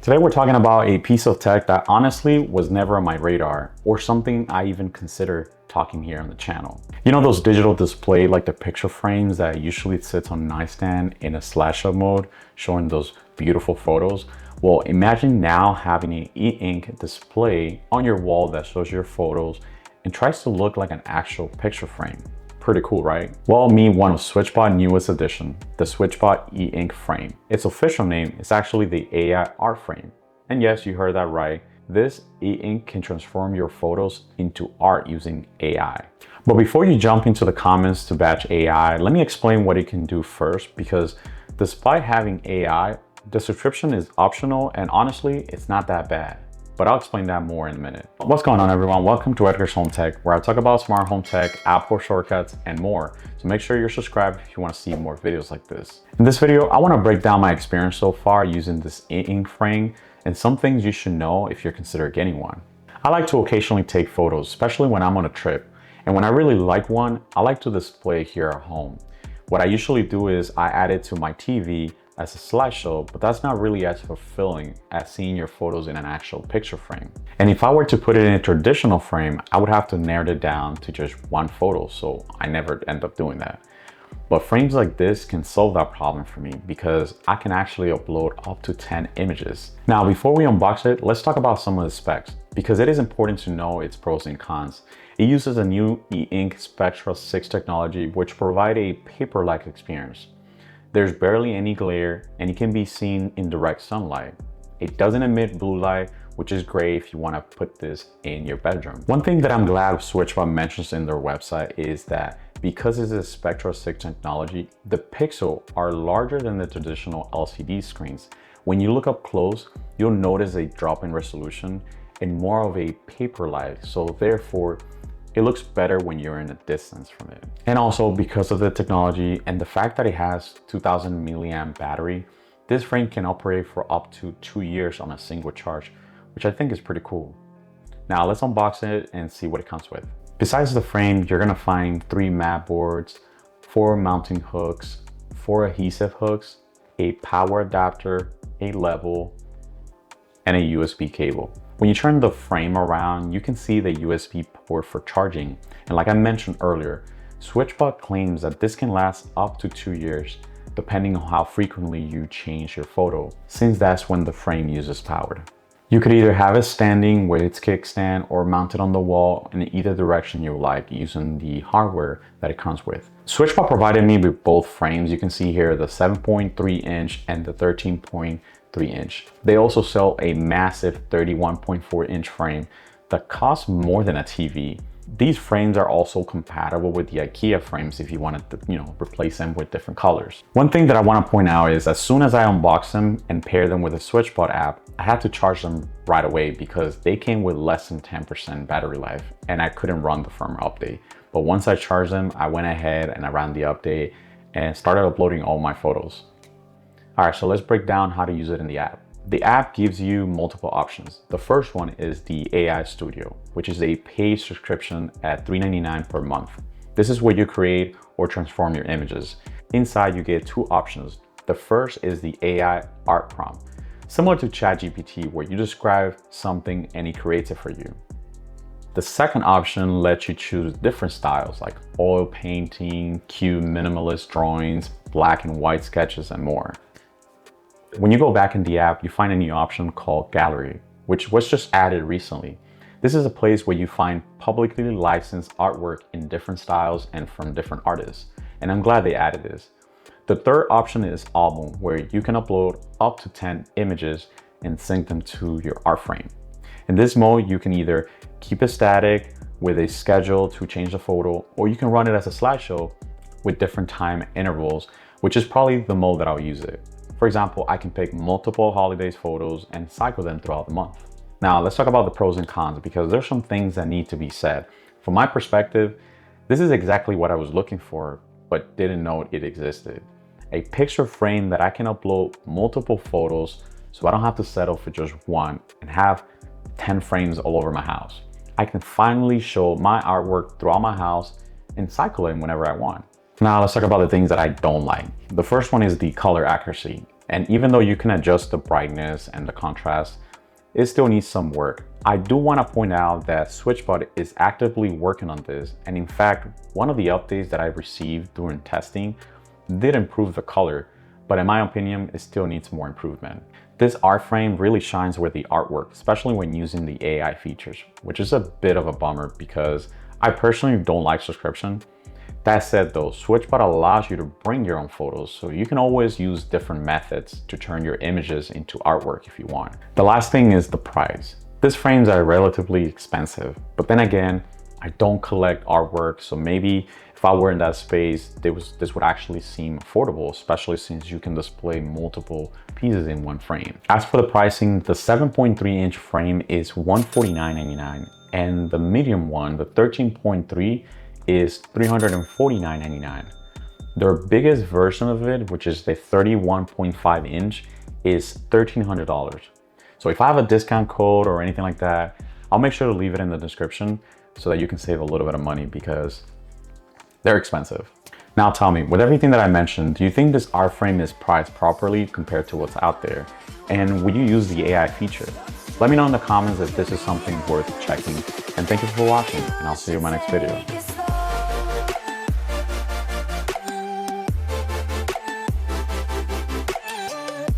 Today we're talking about a piece of tech that honestly was never on my radar or something I even consider talking here on the channel. You know those digital display like the picture frames that usually sits on a nightstand in a slideshow mode showing those beautiful photos? Well, imagine now having an e-ink display on your wall that shows your photos and tries to look like an actual picture frame. Pretty cool, right? Well, meet one of SwitchBot's newest addition, the SwitchBot e-ink frame. Its official name is actually the AI Art Frame. And yes, you heard that right. This e-ink can transform your photos into art using AI. But before you jump into the comments to bash AI, let me explain what it can do first, because despite having AI, the subscription is optional and honestly, it's not that bad. But I'll explain that more in a minute. What's going on, everyone? Welcome to Edgar's Home Tech, where I talk about smart home tech, Apple shortcuts, and more. So make sure you're subscribed if you want to see more videos like this. In this video, I want to break down my experience so far using this e-ink frame and some things you should know if you're considering getting one. I like to occasionally take photos, especially when I'm on a trip. And when I really like one, I like to display it here at home. What I usually do is I add it to my TV as a slideshow, but that's not really as fulfilling as seeing your photos in an actual picture frame. And if I were to put it in a traditional frame, I would have to narrow it down to just one photo, so I never end up doing that. But frames like this can solve that problem for me because I can actually upload up to 10 images. Now, before we unbox it, let's talk about some of the specs, because it is important to know its pros and cons. It uses a new e-ink Spectra 6 technology, which provides a paper-like experience. There's barely any glare and it can be seen in direct sunlight. It doesn't emit blue light, which is great if you want to put this in your bedroom. One thing that I'm glad SwitchBot mentions in their website is that because it's a Spectra 6 technology, the pixels are larger than the traditional LCD screens. When you look up close, you'll notice a drop in resolution and more of a paper-like, so therefore it looks better when you're in a distance from it. And also because of the technology and the fact that it has 2000 milliamp battery, this frame can operate for up to 2 years on a single charge, which I think is pretty cool. Now let's unbox it and see what it comes with. Besides the frame, you're gonna find 3 mat boards, 4 mounting hooks, 4 adhesive hooks, a power adapter, a level, and a USB cable. When you turn the frame around, you can see the USB port for charging. And like I mentioned earlier, SwitchBot claims that this can last up to 2 years, depending on how frequently you change your photo, since that's when the frame uses power. You could either have it standing with its kickstand or mounted on the wall in either direction you like using the hardware that it comes with. SwitchBot provided me with both frames. You can see here the 7.3 inch and the 13.3 inch. They also sell a massive 31.4 inch frame that costs more than a TV. These frames are also compatible with the IKEA frames if you wanted to, replace them with different colors. One thing that I want to point out is as soon as I unbox them and pair them with a SwitchBot app, I had to charge them right away because they came with less than 10% battery life and I couldn't run the firmware update. But once I charged them, I went ahead and I ran the update and started uploading all my photos. All right, so let's break down how to use it in the app. The app gives you multiple options. The first one is the AI Studio, which is a paid subscription at $3.99 per month. This is where you create or transform your images. Inside, you get 2 options. The first is the AI Art Prompt, similar to ChatGPT, where you describe something and it creates it for you. The second option lets you choose different styles like oil painting, cute minimalist drawings, black and white sketches, and more. When you go back in the app, you find a new option called Gallery, which was just added recently. This is a place where you find publicly licensed artwork in different styles and from different artists. And I'm glad they added this. The third option is Album, where you can upload up to 10 images and sync them to your art frame. In this mode, you can either keep it static with a schedule to change the photo, or you can run it as a slideshow with different time intervals, which is probably the mode that I'll use it. For example, I can pick multiple holidays photos and cycle them throughout the month. Now let's talk about the pros and cons, because there's some things that need to be said. From my perspective, this is exactly what I was looking for, but didn't know it existed. A picture frame that I can upload multiple photos so I don't have to settle for just one and have 10 frames all over my house. I can finally show my artwork throughout my house and cycle it whenever I want. Now let's talk about the things that I don't like. The first one is the color accuracy. And even though you can adjust the brightness and the contrast, it still needs some work. I do want to point out that SwitchBot is actively working on this, and in fact, one of the updates that I received during testing did improve the color, but in my opinion, it still needs more improvement. This art frame really shines with the artwork, especially when using the AI features, which is a bit of a bummer because I personally don't like subscription. That said though, SwitchBot allows you to bring your own photos, so you can always use different methods to turn your images into artwork if you want. The last thing is the price. These frames are relatively expensive, but then again, I don't collect artwork, so maybe if I were in that space, this would actually seem affordable, especially since you can display multiple pieces in one frame. As for the pricing, the 7.3-inch frame is $149.99, and the medium one, the 13.3, is $349.99. Their biggest version of it, which is the 31.5-inch, is $1,300. So if I have a discount code or anything like that, I'll make sure to leave it in the description so that you can save a little bit of money because they're expensive. Now tell me, with everything that I mentioned, do you think this art frame is priced properly compared to what's out there? And would you use the AI feature? Let me know in the comments if this is something worth checking. And thank you for watching, and I'll see you in my next video.